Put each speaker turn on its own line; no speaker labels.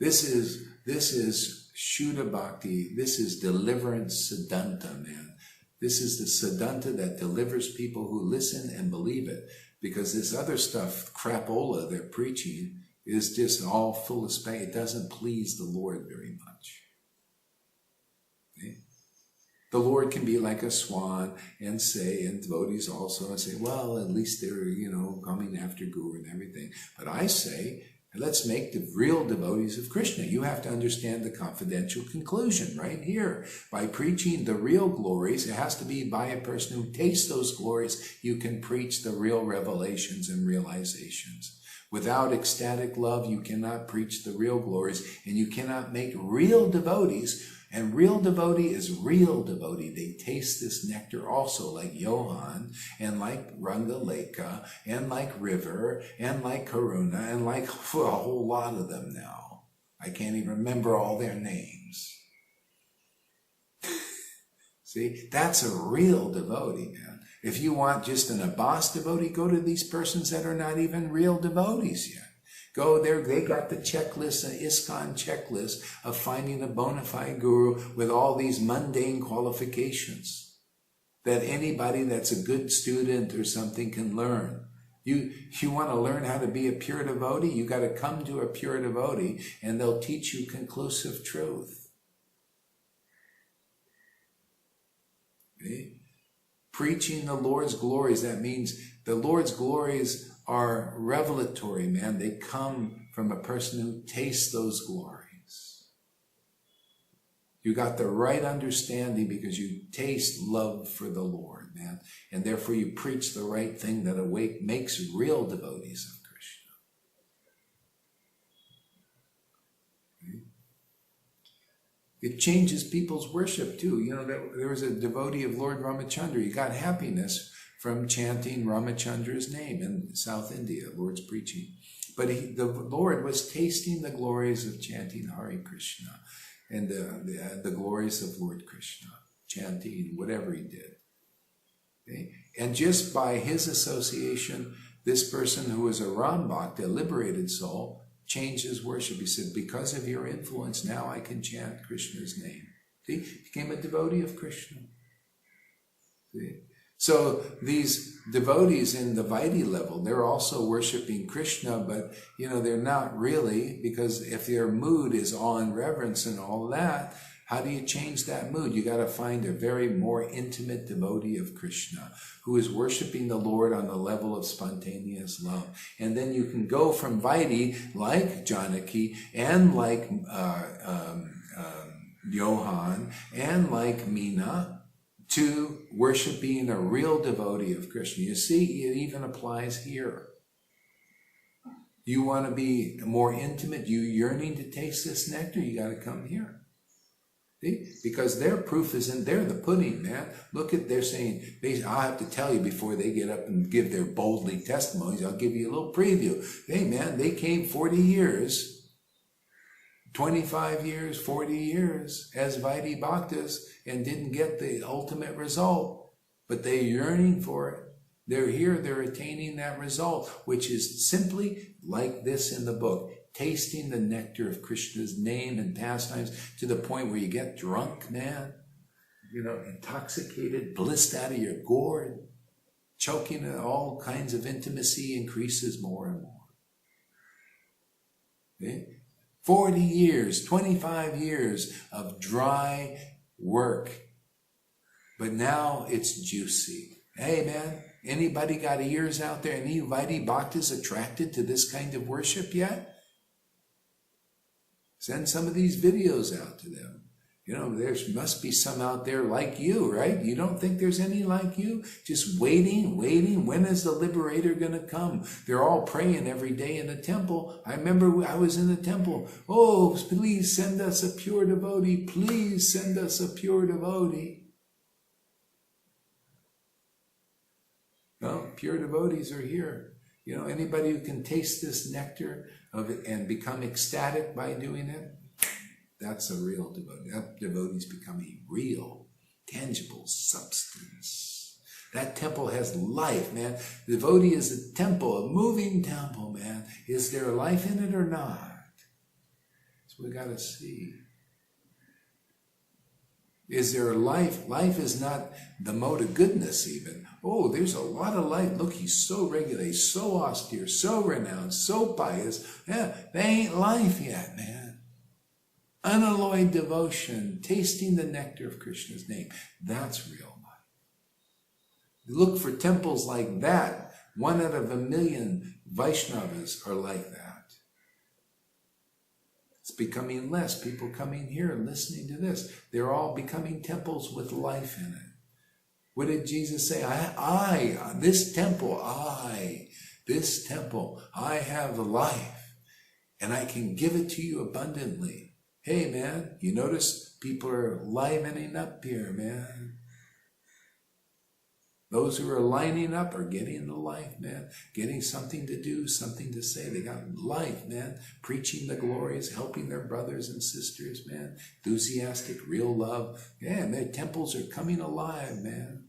This is Shuddha Bhakti. This is deliverance Siddhanta, man. This is the Siddhanta that delivers people who listen and believe it. Because this other stuff, crapola they're preaching, is just all full of space. It doesn't please the Lord very much. Okay? The Lord can be like a swan and say, and devotees also, and say, well, at least they're, coming after Guru and everything. But I say, let's make the real devotees of Krishna. You have to understand the confidential conclusion right here. By preaching the real glories, it has to be by a person who tastes those glories. You can preach the real revelations and realizations. Without ecstatic love, you cannot preach the real glories, and you cannot make real devotees. And real devotee is real devotee. They taste this nectar also, like Johan, and like Rangaleka, and like River, and like Karuna, and like a whole lot of them now. I can't even remember all their names. See, that's a real devotee, man. If you want just an Abbas devotee, go to these persons that are not even real devotees yet. Go there, they got the checklist, an ISKCON checklist of finding a bona fide guru with all these mundane qualifications that anybody that's a good student or something can learn. You want to learn how to be a pure devotee, you got to come to a pure devotee and they'll teach you conclusive truth. Okay? Preaching the Lord's glories, that means the Lord's glories are revelatory, man. They come from a person who tastes those glories. You got the right understanding because you taste love for the Lord, man. And therefore you preach the right thing that makes real devotees of Krishna. It changes people's worship too. There was a devotee of Lord Ramachandra. He got happiness from chanting Ramachandra's name in South India, Lord's preaching. But the Lord was tasting the glories of chanting Hare Krishna and the glories of Lord Krishna, chanting whatever he did. Okay? And just by his association, this person who was a Ram Bhakta, a liberated soul, changed his worship. He said, because of your influence, now I can chant Krishna's name. See? He became a devotee of Krishna. See? So these devotees in the Vaidhi level, they're also worshiping Krishna, but they're not really, because if their mood is awe and reverence and all that, how do you change that mood? You got to find a very more intimate devotee of Krishna who is worshiping the Lord on the level of spontaneous love. And then you can go from Vaidhi, like Janaki, and like Johan, and like Meena, to worship being a real devotee of Krishna. You see, it even applies here. You want to be more intimate, you yearning to taste this nectar, you got to come here. See? Because their proof is in there, the pudding, man. Look at, they're saying, I'll have to tell you before they get up and give their boldly testimonies, I'll give you a little preview. Hey, man, they came 40 years, 25 years, 40 years as Vaidhi Bhaktas and didn't get the ultimate result, but they're yearning for it. They're here, they're attaining that result, which is simply like this in the book, tasting the nectar of Krishna's name and pastimes to the point where you get drunk, man, intoxicated, blissed out of your gourd, choking, all kinds of intimacy increases more and more. Okay? 40 years, 25 years of dry work. But now it's juicy. Hey, man, anybody got ears out there? Any Vaidhi Bhaktas attracted to this kind of worship yet? Send some of these videos out to them. There must be some out there like you, right? You don't think there's any like you? Just waiting. When is the liberator going to come? They're all praying every day in the temple. I remember I was in the temple. Oh, please send us a pure devotee. Please send us a pure devotee. No, pure devotees are here. Anybody who can taste this nectar of it and become ecstatic by doing it, that's a real devotee. That devotee is becoming real, tangible substance. That temple has life, man. The devotee is a temple, a moving temple, man. Is there life in it or not? So we got to see. Is there life? Life is not the mode of goodness even. Oh, there's a lot of life. Look, he's so regular, he's so austere, so renounced, so pious. Yeah, they ain't life yet, man. Unalloyed devotion, tasting the nectar of Krishna's name. That's real life. Look for temples like that. 1 out of 1,000,000 Vaishnavas are like that. It's becoming less. People coming here and listening to this. They're all becoming temples with life in it. What did Jesus say? This temple, I have life, and I can give it to you abundantly. Hey, man, you notice people are livening up here, man. Those who are lining up are getting the life, man. Getting something to do, something to say. They got life, man. Preaching the glories, helping their brothers and sisters, man. Enthusiastic, real love. Yeah, their temples are coming alive, man.